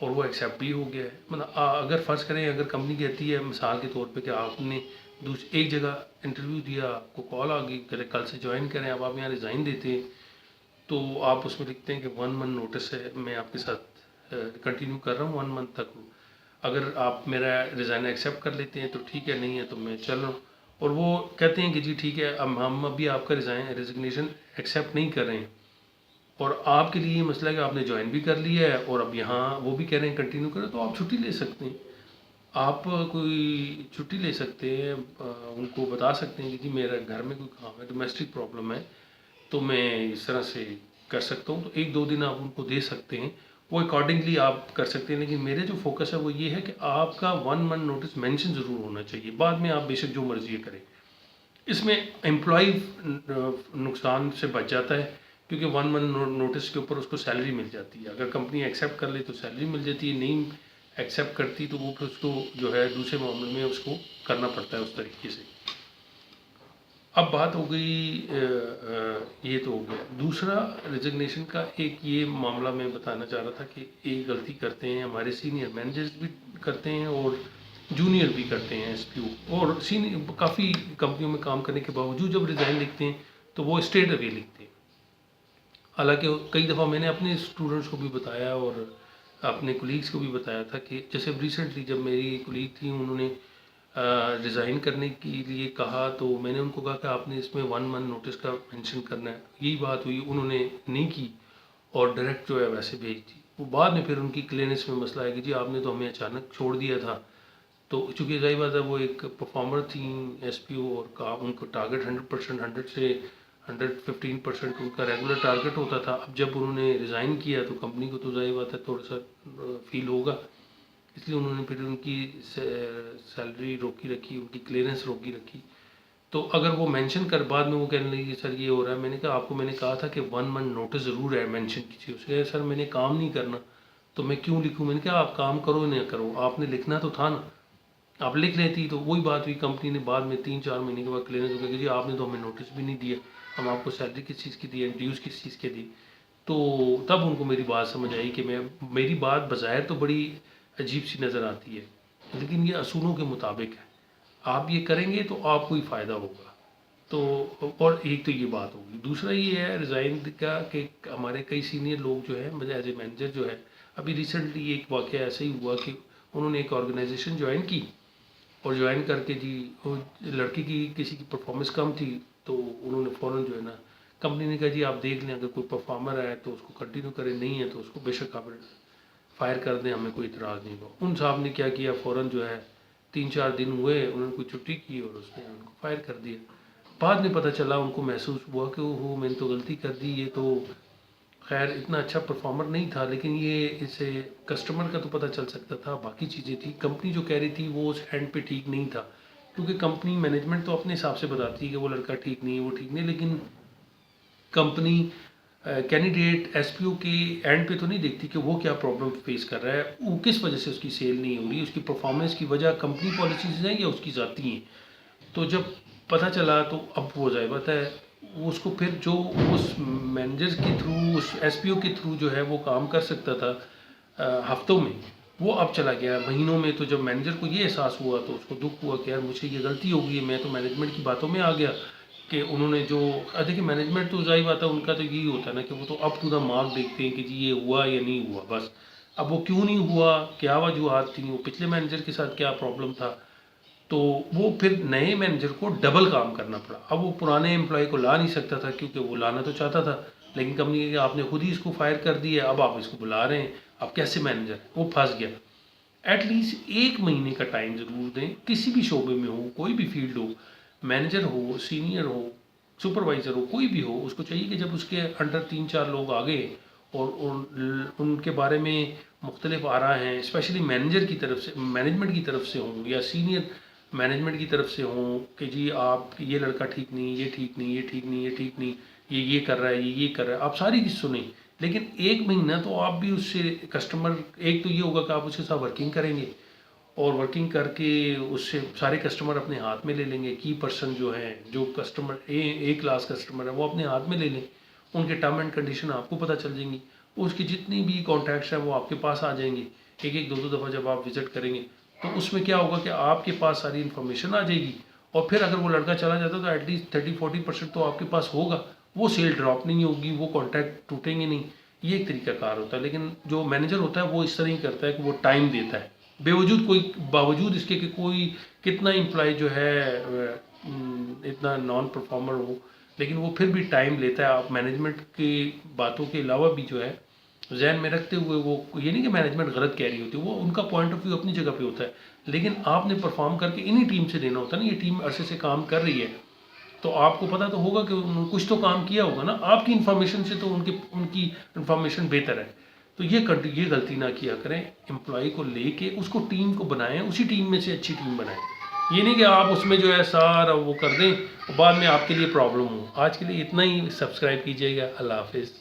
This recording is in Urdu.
اور وہ ایکسیپٹ بھی ہو گیا ہے. مطلب اگر فرض کریں اگر کمپنی کہتی ہے مثال کے طور پہ کہ آپ نے ایک جگہ انٹرویو دیا, آپ کو کال آ گئی کہ کل سے جوائن کریں, اب آپ یہاں ریزائن دیتے ہیں, تو آپ اس میں لکھتے ہیں کہ 1 منتھ نوٹس ہے, میں آپ کے ساتھ کنٹینیو کر رہا ہوں 1 منتھ تک. اگر آپ میرا ریزائن ایکسیپٹ کر لیتے ہیں تو ٹھیک ہے, نہیں ہے تو میں چل رہا ہوں. اور وہ کہتے ہیں کہ جی ٹھیک ہے, اب ہم ابھی آپ کا ریزگنیشن ایکسیپٹ نہیں کر رہے ہیں, اور آپ کے لیے یہ مسئلہ ہے کہ آپ نے جوائن بھی کر لیا ہے اور اب یہاں وہ بھی کہہ رہے ہیں کنٹینیو کریں, تو آپ چھٹی لے سکتے ہیں. آپ کوئی چھٹی لے سکتے ہیں, ان کو بتا سکتے ہیں کہ جی میرا گھر میں کوئی کام ہے, ڈومیسٹک پرابلم ہے, تو میں اس طرح سے کر سکتا ہوں. تو 1-2 دن آپ ان کو دے سکتے ہیں, وہ اکارڈنگلی آپ کر سکتے ہیں. لیکن میرے جو فوکس ہے وہ یہ ہے کہ آپ کا 1 منتھ نوٹس مینشن ضرور ہونا چاہیے. بعد میں آپ بے شک جو مرضی کریں. اس میں امپلائی نقصان سے بچ جاتا ہے, کیونکہ 1 منتھ نوٹس کے اوپر اس کو سیلری مل جاتی ہے. اگر کمپنی ایکسیپٹ کر لے تو سیلری مل جاتی ہے, نہیں ایکسیپٹ کرتی تو وہ پھر اس کو جو ہے دوسرے معاملے میں اس کو کرنا پڑتا ہے اس طریقے سے. اب بات ہو گئی, یہ تو ہو گیا. دوسرا ریزگنیشن کا ایک یہ معاملہ میں بتانا چاہ رہا تھا کہ ایک غلطی کرتے ہیں ہمارے سینئر مینیجرز بھی کرتے ہیں اور جونیئر بھی کرتے ہیں ایس پی او, اور کافی کمپنیوں میں کام کرنے کے باوجود جب ریزائن لکھتے ہیں تو وہ اسٹریٹ اوے لکھتے ہیں. حالانکہ کئی دفعہ میں نے اپنے اسٹوڈنٹس کو بھی بتایا اور اپنے کولیگس کو بھی بتایا تھا کہ جیسے ریسنٹلی جب میری کولیگ تھی, انہوں نے ریزائن کرنے کے لیے کہا, تو میں نے ان کو کہا کہ آپ نے اس میں 1 منتھ نوٹس کا مینشن کرنا ہے. یہی بات ہوئی, انہوں نے نہیں کی اور ڈائریکٹ جو ہے ویسے بھیج دی. وہ بعد میں پھر ان کی کلیئرنس میں مسئلہ ہے کہ جی آپ نے تو ہمیں اچانک چھوڑ دیا تھا. تو چونکہ ظاہر بات ہے وہ ایک پرفارمر تھیں ایس پی او, اور ان کو ٹارگیٹ 100%, 100 سے 115% ان کا ریگولر ٹارگیٹ ہوتا تھا. اب جب انہوں نے ریزائن کیا تو کمپنی کو تو ظاہر بات ہے تھوڑا سا فیل ہوگا, اس لیے انہوں نے پھر ان کی سیلری روکی رکھی, ان کی کلیئرنس روکی رکھی. تو اگر وہ مینشن کر بعد میں وہ کہنے لگی سر یہ ہو رہا ہے, میں نے کہا آپ کو میں نے کہا تھا کہ 1 منتھ نوٹس ضرور ہے مینشن کیجیے. اس کے سر میں نے کام نہیں کرنا تو میں کیوں لکھوں. میں نے کہا آپ کام کرو نہ کرو, آپ نے لکھنا تو تھا نا, آپ لکھ لیتی. تو وہی بات ہوئی, کمپنی نے بعد میں 3-4 مہینے کے بعد کلیئرنس ہو گیا کہ جی آپ نے تو ہمیں نوٹس بھی نہیں دیا, ہم آپ کو سیلری کس چیز کی دی ہے, ڈیوز کس چیز کے دی. تو تب ان کو میری بات سمجھ آئی کہ میری بات بظاہر تو بڑی عجیب سی نظر آتی ہے, لیکن یہ اصولوں کے مطابق ہے. آپ یہ کریں گے تو آپ کو ہی فائدہ ہوگا. تو اور ایک تو یہ بات ہوگی. دوسرا یہ ہے ریزائن کا کہ ہمارے کئی سینئر لوگ جو ہیں, مجھے ایز اے مینیجر جو ہے, ابھی ریسنٹلی ایک واقعہ ایسا ہی ہوا کہ انہوں نے ایک آرگنائزیشن جوائن کی, اور جوائن کر کے جی لڑکی کی کسی کی پرفارمنس کم تھی, تو انہوں نے فوراً جو ہے نا کمپنی نے کہا جی آپ دیکھ لیں, اگر کوئی پرفارمر ہے تو اس کو کنٹینیو کریں, نہیں ہے تو اس کو بے شک آپ فائر کر دیں, ہمیں کوئی اعتراض نہیں ہوگا. ان صاحب نے کیا کیا, فوراً جو ہے 3-4 دن ہوئے, انہوں نے کوئی چھٹی کی اور اس نے ان کو فائر کر دیا. بعد میں پتہ چلا, ان کو محسوس ہوا کہ وہ میں نے تو غلطی کر دی, یہ تو خیر اتنا اچھا پرفارمر نہیں تھا, لیکن یہ اس سے کسٹمر کا تو پتہ چل سکتا تھا, باقی چیزیں تھیں. کمپنی جو کہہ رہی تھی وہ اس اینڈ پہ ٹھیک نہیں تھا, کیونکہ کمپنی مینجمنٹ تو اپنے حساب سے بتاتی ہے کہ وہ لڑکا ٹھیک نہیں ہے, وہ ٹھیک نہیں, لیکن کمپنی کینڈیڈیٹ ایس پی او کے اینڈ پہ تو نہیں دیکھتی کہ وہ کیا پرابلم فیس کر رہا ہے, وہ کس وجہ سے اس کی سیل نہیں ہو رہی, اس کی پرفارمنس کی وجہ کمپنی پالیسیز ہیں یا اس کی ذاتی ہیں. تو جب پتہ چلا تو اب وہ ظاہر بات ہے اس کو پھر جو اس مینیجر کے تھرو, اس ایس پی او کے تھرو جو ہے وہ کام کر سکتا تھا ہفتوں میں, وہ اب چلا گیا مہینوں میں. تو جب مینیجر کو یہ احساس ہوا تو اس کو دکھ ہوا کہ یار مجھ سے یہ غلطی ہو گئی ہے, میں تو مینجمنٹ کی باتوں میں آ گیا کہ انہوں نے جو دیکھیں مینجمنٹ تو ظاہر بات ہے ان کا تو یہی ہوتا ہے نا کہ وہ تو اپ ٹو دا مارک دیکھتے ہیں کہ جی یہ ہوا یا نہیں ہوا بس. اب وہ کیوں نہیں ہوا, کیا وجوہات تھیں, وہ پچھلے مینیجر کے ساتھ کیا پرابلم تھا, تو وہ پھر نئے مینیجر کو ڈبل کام کرنا پڑا. اب وہ پرانے امپلائی کو لا نہیں سکتا تھا, کیونکہ وہ لانا تو چاہتا تھا, لیکن کمپنی کہ آپ نے خود ہی اس کو فائر کر دیا, اب آپ اس کو بلا رہے ہیں, اب کیسے مینیجر, وہ پھنس گیا. ایٹ لیسٹ 1 مہینے کا ٹائم ضرور دیں, کسی بھی شعبے میں ہو, کوئی بھی فیلڈ ہو, مینیجر ہو, سینئر ہو, سپروائزر ہو, کوئی بھی ہو, اس کو چاہیے کہ جب اس کے انڈر 3-4 لوگ آ گئے اور ان کے بارے میں مختلف آراء ہیں, اسپیشلی مینیجر کی طرف سے, مینجمنٹ کی طرف سے ہوں یا سینئر مینجمنٹ کی طرف سے ہوں کہ جی آپ یہ لڑکا ٹھیک نہیں, یہ ٹھیک نہیں, یہ ٹھیک نہیں, یہ ٹھیک نہیں, یہ کر رہا ہے, یہ کر رہا ہے, آپ ساری چیز سنیں. لیکن 1 مہینہ تو آپ بھی اس سے کسٹمر, ایک تو یہ ہوگا کہ آپ اس کے ساتھ ورکنگ کریں گے, اور ورکنگ کر کے اس سے سارے کسٹمر اپنے ہاتھ میں لے لیں گے. کی پرسن جو ہیں, جو کسٹمر اے کلاس کسٹمر ہے, وہ اپنے ہاتھ میں لے لیں, ان کے ٹرم اینڈ کنڈیشن آپ کو پتہ چل جائیں گی. اس کی جتنی بھی کانٹیکٹس ہیں وہ آپ کے پاس آ جائیں گے. ایک ایک دو دو دفعہ جب آپ وزٹ کریں گے تو اس میں کیا ہوگا کہ آپ کے پاس ساری انفارمیشن آ جائے گی, اور پھر اگر وہ لڑکا چلا جاتا ہے تو ایٹ لیسٹ 30-40% تو آپ کے پاس ہوگا, وہ سیل ڈراپ نہیں ہوگی, وہ کانٹیکٹ ٹوٹیں گے نہیں. یہ ایک طریقہ کار ہوتا ہے. لیکن جو مینیجر ہوتا ہے وہ اس طرح ہی کرتا ہے کہ وہ ٹائم دیتا ہے, باوجود اس کے کہ کوئی کتنا امپلائی جو ہے اتنا نان پرفارمر ہو, لیکن وہ پھر بھی ٹائم لیتا ہے. آپ مینجمنٹ کی باتوں کے علاوہ بھی جو ہے ذہن میں رکھتے ہوئے, وہ یہ نہیں کہ مینجمنٹ غلط کہہ رہی ہوتی, وہ ان کا پوائنٹ آف ویو اپنی جگہ پہ ہوتا ہے, لیکن آپ نے پرفارم کر کے انہی ٹیم سے دینا ہوتا ہے نا. یہ ٹیم عرصے سے کام کر رہی ہے تو آپ کو پتہ تو ہوگا کہ انہوں نے کچھ تو کام کیا ہوگا نا. آپ کی انفارمیشن سے تو ان کی انفارمیشن بہتر ہے. تو یہ غلطی نہ کیا کریں. امپلائی کو لے کے اس کو ٹیم کو بنائیں, اسی ٹیم میں سے اچھی ٹیم بنائیں. یہ نہیں کہ آپ اس میں جو ہے سارا وہ کر دیں اور بعد میں آپ کے لیے پرابلم ہو. آج کے لیے اتنا ہی. سبسکرائب کیجیے گا. اللہ حافظ.